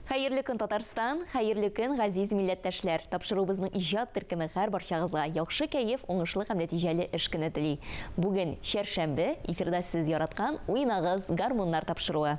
Хайырлы көн Татарстан, хайырлы көн газиз милләттәшләр. Тапшыруыбызның иҗат төркеме һәр барчагызга яхшы кәеф, уңышлы һәм нәтиҗәле эш көне тели. Бүген шәршәмбе, эфирда сез яраткан уйнагыз гармуннар тапшыруы.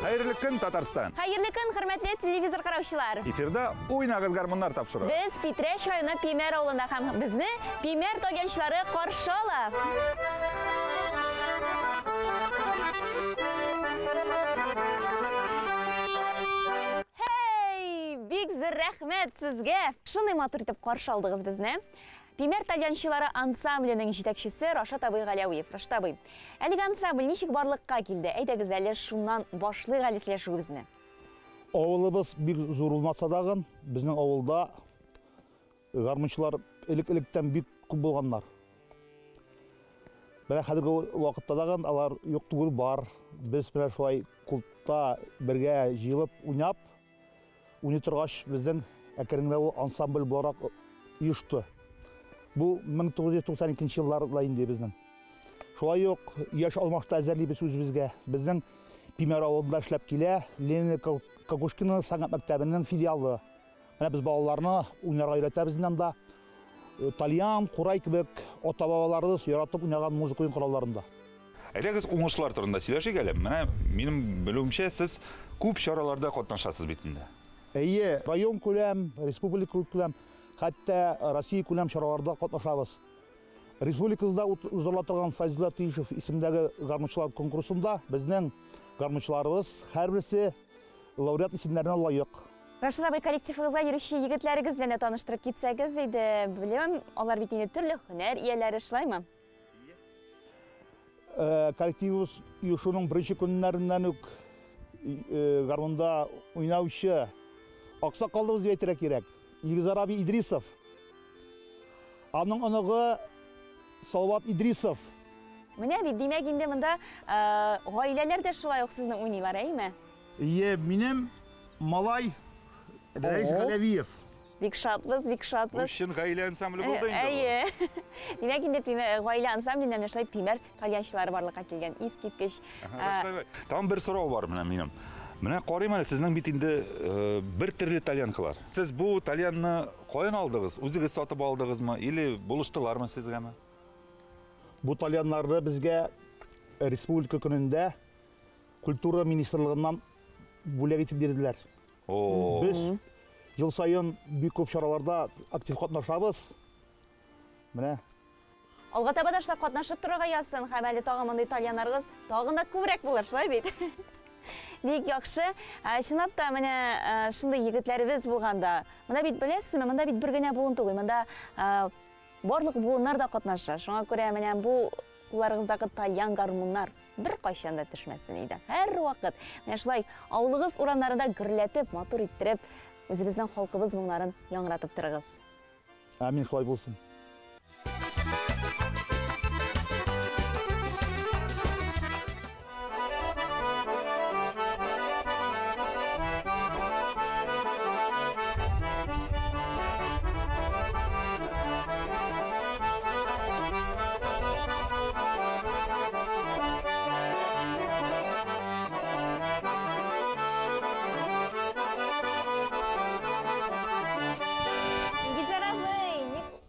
Хайырлы көн Татарстан. Хайырлы көн, хөрмәтле телевизор караучылар. Эфирда уйнагыз гармуннар тапшыруы. Без Питрәш районы Пимер авылында һәм безне Пимер тагынчылары каршы ала. Hey, бик зур рәхмәт сезгә. Шундый матур итеп каршы алдыгыз безне. Пимер тальянчылары ансамбленең җитәкчесе Рашат абый Галиев. Рашат абый, әлеге ансамбль ничек барлыкка килде? Әйдәгез әле шуннан башлыйк әле сөйләшүебезне. Авылыбыз бик зур булмаса дагы, безнең авылда гармунчылар элек-электән бик күп булганнар. Менә хәзерге вакытта дагы алар юк түгел бар. Без белән шулай клубта бергә җыелып уйнап, уйный торгач безнең әкренләп ул ансамбль буларак оешты. Бу 1992 елларда инде безнең. Шулай ук яшь алмакта әзерлибез үзебезгә. Безнең Пимер авылында эшләп килә Ленин Кокушкина сәнгать мәктәбенең филиалы. Менә без балаларны уйнарга өйрәтәбез инде. Тальян, курай кебек ата-бабаларыбыз яратып уйнаган музыка уен коралларында. Әйдәгез уңышлар турында сөйләшик әле. Менә минем белүемчә сез күп чараларда катнашасыз бит инде. Әйе, район күләм, республика күләм, хәтта Россия күләм чараларда катнашабыз. Республикабызда узыла Файзулла Тиишев исемендәге гармунчылар конкурсында безнең гармунчыларыбыз һәрберсе лауреат исемнәренә лаек. Рашид абый, коллективыгызга йөрүче егетләрегез белән таныштырып китсәгез иде. Беләм, алар бит инде төрле һөнәр ияләре, шулаймы? Коллективыбыз шуның беренче көннәреннән үк гармунда уйнаучы аксакалыбыз әйтергә кирәк. Илгизар абый Идрисов. Аның оныгы Салават Идрисов. Менә бит димәк инде монда гаиләләр дә шулай ук сезне уйныйлар, әйме? Минем малай Рәис Галәвиев. Бик шатбыз, бик шатбыз. Өчен гаилә ансамбле булды инде. Әйе. Димәк инде гаилә ансамблендә менә Пимер тальянчылары барлыкка килгән. Искиткеч. Там бер сорау бар менә минем. Менә карыйм әле, сезнең бит инде бер төрле тальянкалар. Сез бу тальянны каян алдыгыз? Үзегез сатып алдыгызмы или булыштылармы сезгәме? Бу тальяннарны безгә республика көнендә культура министрлыгыннан бүләк итеп бирделәр. Без ел сайын бик күп чараларда актив катнашабыз. Менә Алга таба да шулай катнашып торырга язсын, һәм әле тагын мондай тальяннарыгыз тагын да күбрәк булыр, шулай бит. Бик яхшы. Чынлап та менә шундый егетләребез булганда, монда бит беләсезме, монда бит бер генә буын түгел, монда барлык буыннар да катнаша. Шуңа күрә менә бу кулларыгыздагы тальян гармуннар бер кайчан да төшмәсен иде. Һәр вакыт менә шулай авылыгыз урамнарында гөрләтеп, матур иттереп, үзебезнең халкыбыз моңнарын яңратып торыгыз. Амин, шулай булсын.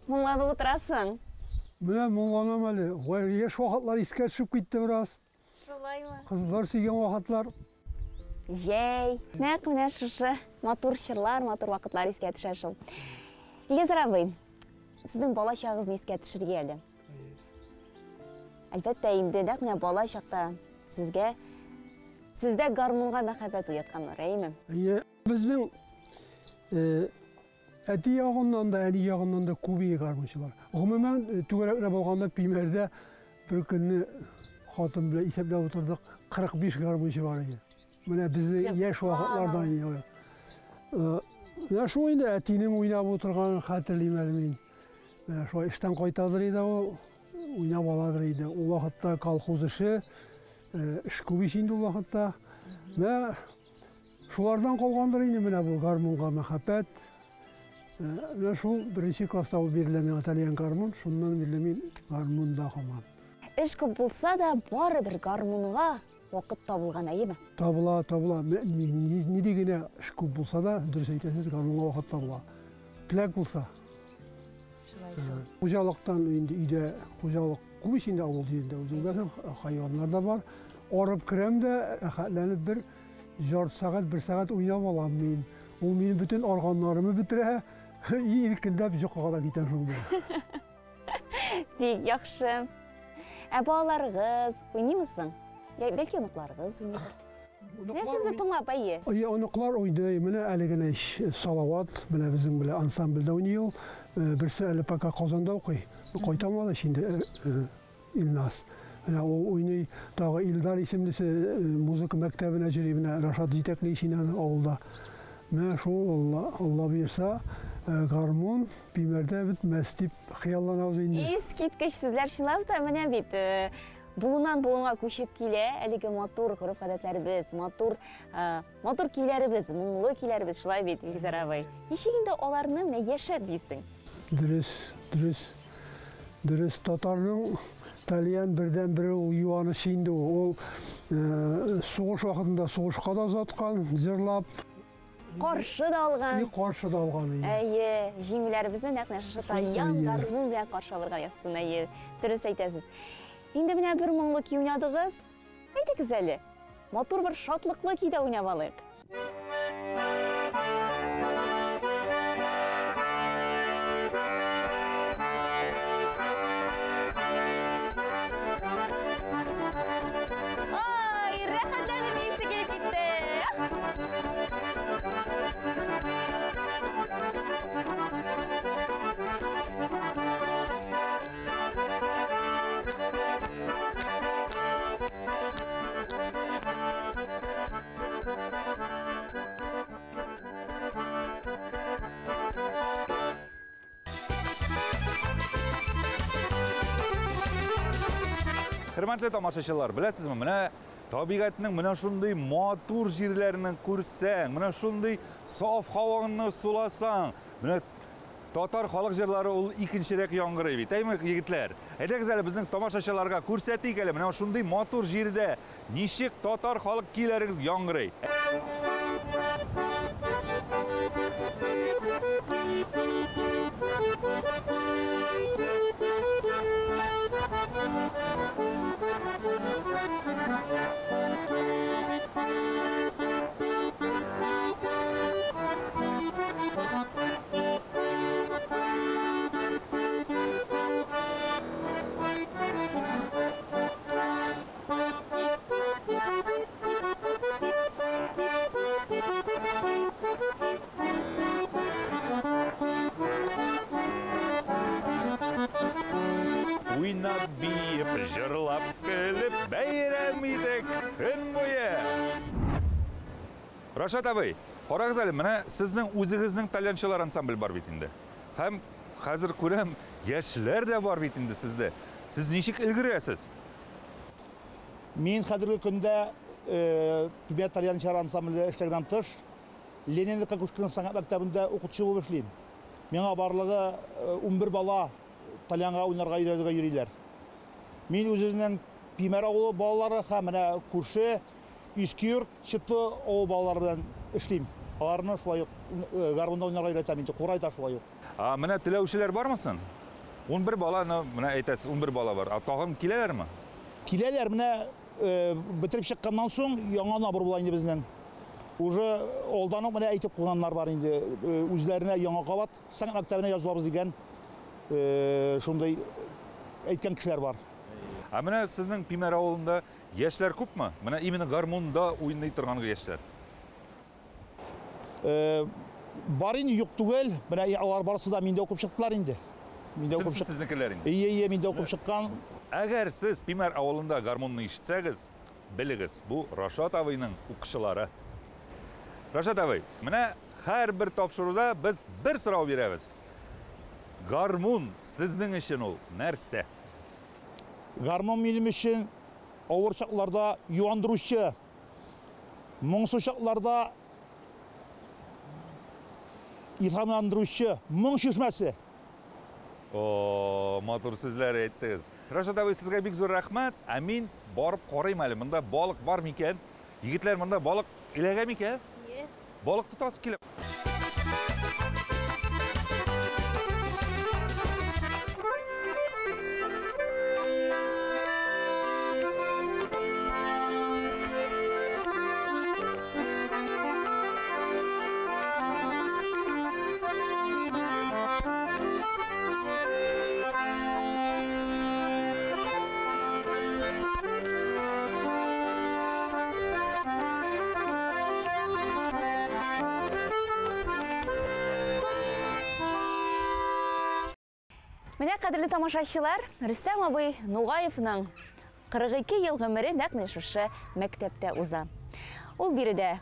Моңланып отырасың. Менә моңланам әле. Яшь вакытлар искә төшеп китте бераз. Шулаймы? Кызлар сөйгән вакытлар. Җәй. Нәкъ менә шушы матур чырлар, матур вакытлар искә төшә шул. Илгизар абый, сезнең бала чагыгызны искә төшерергә әле. Әлбәттә инде нәкъ менә бала чакта сездә гармунга мәхәббәт уятканнар, әйеме? Безнең әти ягыннан да, әни ягыннан да күбие гармунчылар. Гомумән түгәрәкләр булганда Пимәрдә бер көнне хатын белән исәпләп утырдык, 45 гармунчы бар иде. Менә безнең яшь вакытлардан иде. Менә шул инде әтинең уйнап утырган хәтерлим әле мин. Менә шул эштән кайтадыр иде ул, уйнап аладыр иде. Ул вакытта колхоз эше, эш күп инде ул вакытта. Менә шулардан калгандыр инде менә бу гармунга мәхәббәт. Менә шул беренче класста бирелә миңа тальян гармун, шуннан бирле мин гармунда калган. Эш күп булса да, барыбер гармунга вакыт табылган, әйеме? Табыла. Ни дигәне эш күп булса да, дөрес әйтәсез, гармунга вакыт табыла. Теләк булса. Хуҗалыктан инде өйдә хуҗалык күп инде авыл җирендә үзебезнең хайваннар да бар. Арып керәм дә, рәхәтләнеп бер жарты сәгать, 1 сәгать уйнап алам мин. Ул мине бөтен органнарымны битерә. Иркендәп йокыга да китәм шунда. Бик яхшы. Балаларыгыз уйныймысың? Бәлки оныкларыгыз уйныйдыр. Менә сезне тыңлап әйе. Оныклар уйный, менә әле генә Салават, менә безнең белән ансамбльдә уйный ул. Берсе әле пока Казанда укый. Кайталмады инде Илнас. Менә ул уйный, тагы Илдар исемлесе музыка мәктәбенә йөри, менә Рашад җитәкли ишенә авылда. Менә шул Алла бирсә, гармун Пимәрдә бетмәс дип хыялланабыз инде. Искиткеч сүзләр, чынлап та менә бит буыннан буынга күчеп килә, әлеге матур гореф-гадәтләребез, матур көйләребез, моңлы көйләребез, шулай бит, Илгизар абый. Ничек инде аларны менә яшәп бисең? Дөрес, татарның тальян бердән-бер ул юанышы инде ул. Сугыш вакытында сугышка да озаткан, җырлап. Каршы да алган. Каршы да алган инде. Әйе, җиңүләребезне нәкъ менә шушы тальян гармун белән каршы алырга язсын, әйе. Дөрес әйтәсез. Инде менә бер моңлы көй уйнадыгыз. Әйтегез әле. Матур бер шатлыклы көйдә уйнап алыйк. Ай, рәхәтләнеп исе килеп китте. Хөрмәтле тамашачылар, беләсезме, менә табигатьнең менә шундый матур җирләрен күрсәң, менә шундый саф һаваны суласаң, менә Татар халық жырлары ул икенчерәк яңгырый бит, әйме, егетләр? Әйдәгез әле безнең тамашачыларга күрсәтик әле, менә шундый матур җирдә ничек татар халык көйләрегез яңгырый. Уйнап, биеп, жырлап, көлеп, бәйрәм идек көн буе. Рашат абый, карагыз әле, менә сезнең үзегезнең тальянчылар ансамбль бар бит инде. Һәм хәзер күрәм, яшьләр дә бар бит инде сездә. Сез ничек өлгерәсез? Мен хәзерге көндә Пимер тальянчылар ансамбльдә эшләгәннән тыш, Ленинка Кушкин сәнгать мәктәбендә укытучы булып эшлим. Миңа барлыгы 11 бала Талянга уйнарга өйрәнергә йөриләр. Мин үземнең Пимер авылы балалары һәм менә күрше Искирт, Чыты авыл балалары белән эшлим. Аларны шулай ук гармунда уйнарга өйрәтәм инде, курай да шулай ук. Менә теләүчеләр бармысын? 11 бала, менә әйтәсез, 11 бала бар. Тагын киләләрме? Киләләр, менә бетереп чыкканнан соң яңа набыр була инде безнең. Уже алдан ук менә әйтеп куйганнар бар инде, үзләренә яңа кабат сәнгать мәктәбенә язылабыз дигән шундай әйткән кешеләр бар. Менә сезнең Пимер авылында яшьләр күпме? Менә именно гармунда уйный торган яшьләр. Бар инде, юк түгел. Менә алар барысы да миндә укып чыктылар инде. Миндә укып чыкты. Сезнекеләр инде. Ие, миндә укып чыккан. Әгәр сез Пимер авылында гармунны ишетсәгез, белегез, бу Рашат абыйның укучылары. Рашат абый, менә һәрбер тапшыруда без бер сорау бирәбез. Гармун сезнең өчен ул нәрсә? Гармун минем өчен авыр чакларда юандыручы, моңсу чакларда илһамландыручы, моң шишмәсе. Матур сүзләр әйттегез. Рашат абый, сезгә бик зур рәхмәт. Мин барып карыйм әле, монда балык бар микән? Егетләр, монда балык иләгә микән? Балык тотасы килә. Менә кадерле тамашачылар, Рөстәм абый Нугаевның 42 ел гомере нәкъ шушы мәктәптә уза. Ул биредә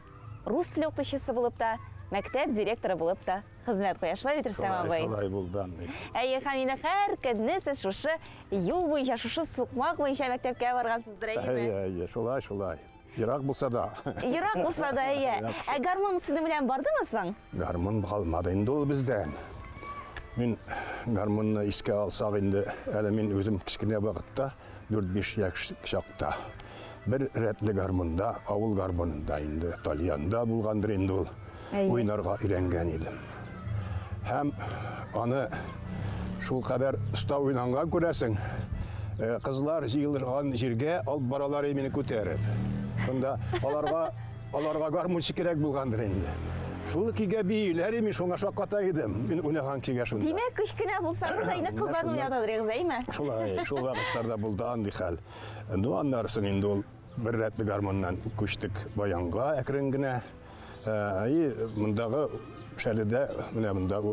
рус теле укытучысы булып та, мәктәп директоры булып та хезмәт куя. Шулай бит, Рөстәм абый? Шулай булды. Һәм инде һәр көнне сез шушы юл буенча, шушы сукмак буенча мәктәпкә баргансыздыр, әйеме? Шулай. Ерак булса да. Ерак булса да, әйе. Гармун сезнең белән бардымы соң? Гармун калмады инде ул бездән. Мин гармунны искә алсак инде, әле мин үзем кичкенә вакытта 4-5 яшь чакта бер рәтле гармунда, авыл гармунында инде Тальянда булгандыр инде ул. Уйнарга өйрәнгән идем. Һәм аны шул кадәр уста уйнанган күрәсең, кызлар җыелган җиргә алып баралар мине күтәреп. Шунда аларга гармунчы кирәк булгандыр инде. Шул кигә бийләр мин шуңа шакката идем. Мин уйнаган кигә шунда. Димәк, кечкенә булсагыз, инде кызларны уятадырыгыз, әйме? Шул вакытларда булды андый хәл. Аннан соң инде ул бер рәтле гармуннан күчтек баянга әкрен генә. Мондагы шәледә, менә монда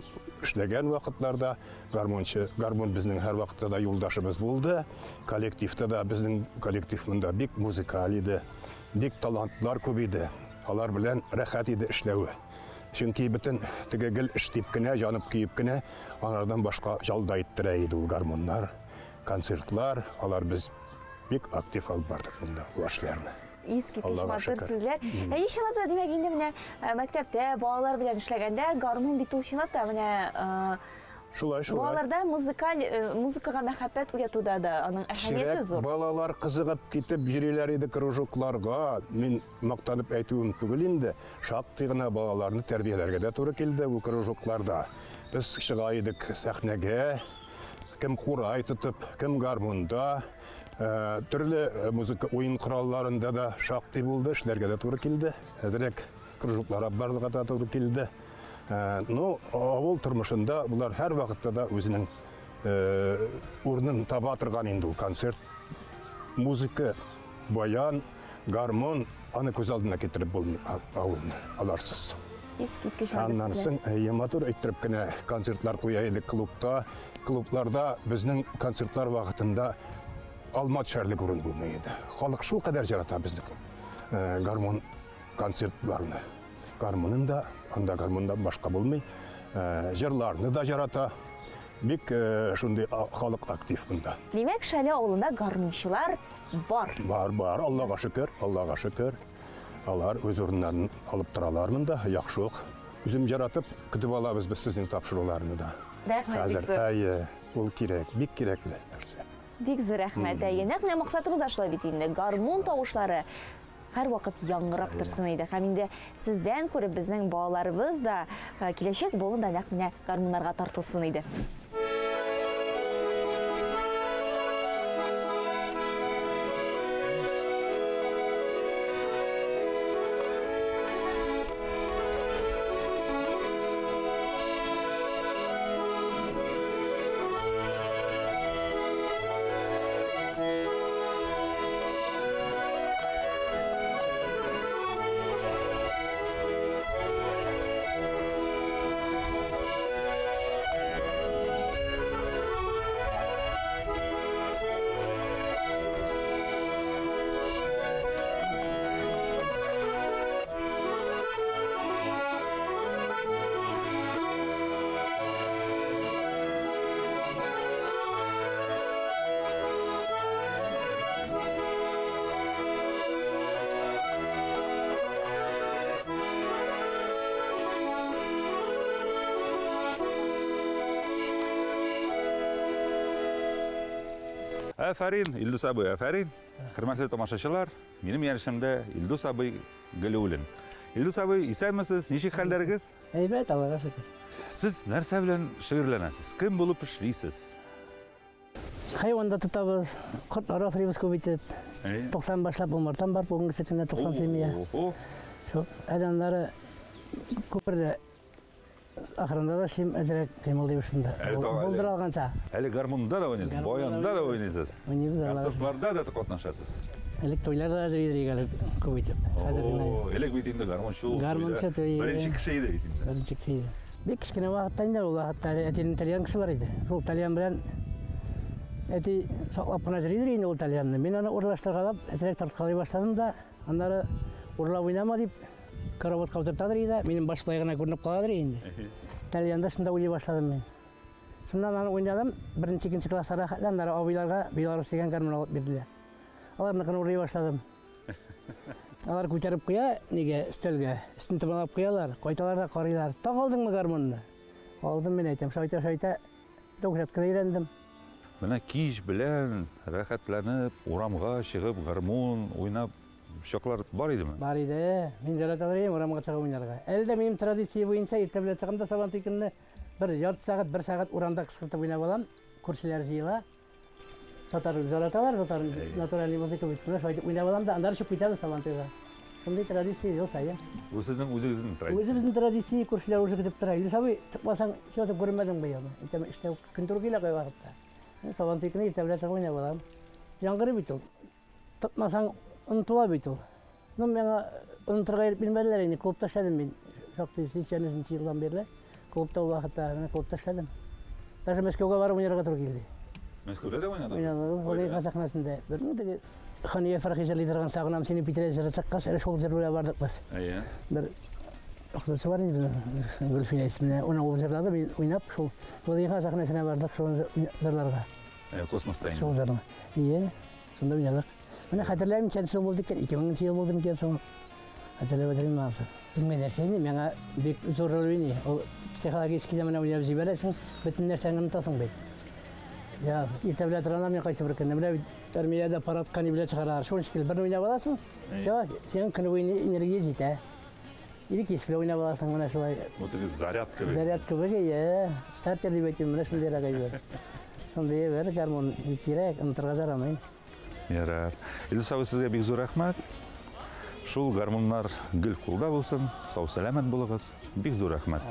эшләгән вакытларда гармун безнең һәр вакытта да юлдашыбыз булды. Коллективта да безнең коллектив монда бик музыкаль иде. Бик талантлар күп иде. Алар белән рәхәт иде эшләүе. Чөнки бөтен теге гел эштип кенә, янып киеп кенә, алардан башка җалда иттирә иде ул гармуннар, концертлар, алар без бик актив алып бардык монда ул эшләрне. Искиткеч матур сүзләр. Чынлап та, димәк, инде менә мәктәптә балалар белән эшләгәндә гармун бит ул чынлап та менә Шулай. Балаларда музыкага мәхәббәт уятуда да аның әһәмияте зур. Балалар кызыгып китеп йөриләр иде кружокларга. Мин мактанып әйтүем түгел инде. Шактый гына балаларны тәрбияләргә дә туры килде ул кружокларда. Без чыга идек сәхнәгә, кем хурай тотып, кем гармунда, төрле музыка уен коралларында да шактый булды, эшләргә дә туры килде. Әзрәк кружоклар барлыгы да туры килде. Ну, авыл тормышында булар һәр вакытта да үзенең урынын таба торган инде ул концерт. Музыка, баян, гармон аны күз алдына китереп булмый авылны аларсыз. Аннан соң матур әйттереп кенә концертлар куя идек клубта. Клубларда безнең концертлар вакытында алмат шәрлек урын булмый иде. Халык шул кадәр ярата безне гармон концертларны. Гармонын да, анда гармонда башка булмый. Җырларны да ярата. Бик шундый халык актив монда. Димәк, Шәле авылында гармончылар бар. Бар, Аллага шөкер. Алар үз урыннарын алып торалар монда, яхшы ук. Үзем яратып көтеп алабыз без сезнең тапшыруларны да. Хәзер ул кирәк, бик кирәкле нәрсә. Бик зур рәхмәт. Нәкъ максатыбыз да шулай бит инде. Гармон тавышлары һәр вакыт яңгырап торсын иде. Һәм инде сездән күреп безнең балаларыбыз да киләчәк буында нәкъ менә гармоннарга тартылсын иде. Афарин, Илдус абый, афарин. Хөрмәтле тамашачылар, минем ярышымда Илдус абый Галиуллин. Илдус абый, исәнмесез? Ничек хәлләрегез? Әйбәт, Аллага шөкер. Сез нәрсә белән шөгырьләнәсез? Кем булып эшлисез? Хайванда тотабыз, кортлар асрыйбыз күп итеп. 90 башлап умартан бар, бүгенге көндә 90 семья. Шу, әләннәре күпердә ахырында да шим әзрәк кыймылдый башында. Булдыр алганча. Әле гармонда да уйнайсыз, баянда да уйнайсыз. Концертларда да катнашасыз. Элек тойларда әзрәк күп итеп. Элек бит инде гармончу. Гармончу той. Беренче кеше иде бит инде. Беренче кеше иде. Бик кечкенә вакытта инде ул вакытта әтинең итальян кеше бар иде. Шул итальян белән әти саклап кына йөри инде ул итальянны. Мин аны урлаштыргалап, әзрәк тарткалый башладым да, аннары урлап уйнама дип караватка утыртадыр иде. Минем баш баягына күренеп каладыр инде. Итальянда шунда уйлый башладым мин. Шуннан аны уйнадым. Беренче икенче классларга хәтләндәре абыйларга Беларусь дигән гармон алып бирделәр. Аларны урлый башладым. Алар күтәреп куя, нигә өстәлгә, өстен томалап куялар, кайталар да карыйлар. Тагылдыңмы гармонны? Алдым мин әйтәм, шайта, докторга өйрәндем. Менә кич белән рәхәтләнеп, урамга чыгып гармон уйнап шоклар бар идеме? Бар иде. Мин яратам урамга чыгып уйнарга. Әлдә минем традиция буенча иртә белән чыгымда сабан тикенне бер ярты сагать, 1 сагать урамда кычкыртып уйнап алам. Күршеләр җыела. Татар яраталар, татар натураль музыка бит. Шайтып уйнап алам да, аннары чыгып китәбез сабан тикенә. Шундый традиция ел сайын. Бу сезнең үзегезнең традиция. Үзебезнең традиция күршеләр уже көтеп тора. Илеш абый, чыкмасаң, чыгып күрмәдең быел. Итәм эштә көн туры килә кай вакытта. Сабан тикенне иртә белән чыгып уйнап алам. Яңгырый бит ул. Тотмасаң онытыла бит ул. Ну, миңа онытырга билмәделәр инде, клубта эшләдем мин. Шактый 80 елдан бирле. Клубта ул вакытта, мен клубта эшләдем. Даже Мәскәүгә барып уйнарга туры килде. Мәскәүдә дә уйнадым. Уйнадым, Волейка сахнасында. Бер Хания Фархи лидерган сагынам сине Питерә җыры чыккач, әле шул җырларга бардык без. Бер Ахтысы бар инде, Гөлфия исеменә, аны ул җырлады, мин уйнап шул Волейка сахнасына бардык шул җырларга. Космоста инде. Шул җырны. Шунда уйнадык. Менә хәтерләмим, чәнче булды икән, 2000 ел булды микән соң. Ателе батырын маңсы. Білмен нәрсені, меңа бек зор рөл ойны. Ол психологически де мына ойнап жібересің, бүтін нәрсені ұмытасың бет. Я ерте біле тұрғанда мен қайсы бір күні. Мына армияда парадқа не біле шығарар. Шон шекел бір ойнап аласың, сен күні ойны энергия жейті. Или кес біле ойнап аласың, мына шылай. Зарядка бек. Зарядка бек, стартер деп айтым, мына шылдер ағай бер. Сондай бір гармон керек, ұмытырға жарамайын. Ярар. Илдус абый, сізге бек зор рахмат. Шул гармонлар гүл кулда булсын, сау сәламәт булыгыз. Бик зур рәхмәт.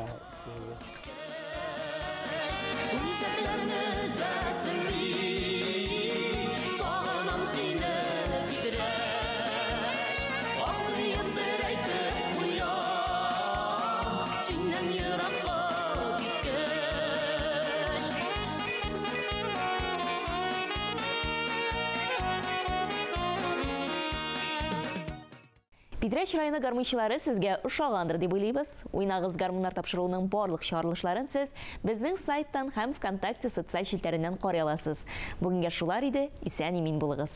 Бидрәч районы гармончылары сезгә ошагандыр дип уйлыйбыз. Уйнагыз гармоннар тапшыруның барлык чыгарылышларын сез безнең сайттан һәм ВКонтакте социаль челтәреннән карый аласыз. Бүгенгә шулар иде. Исән-имин булыгыз.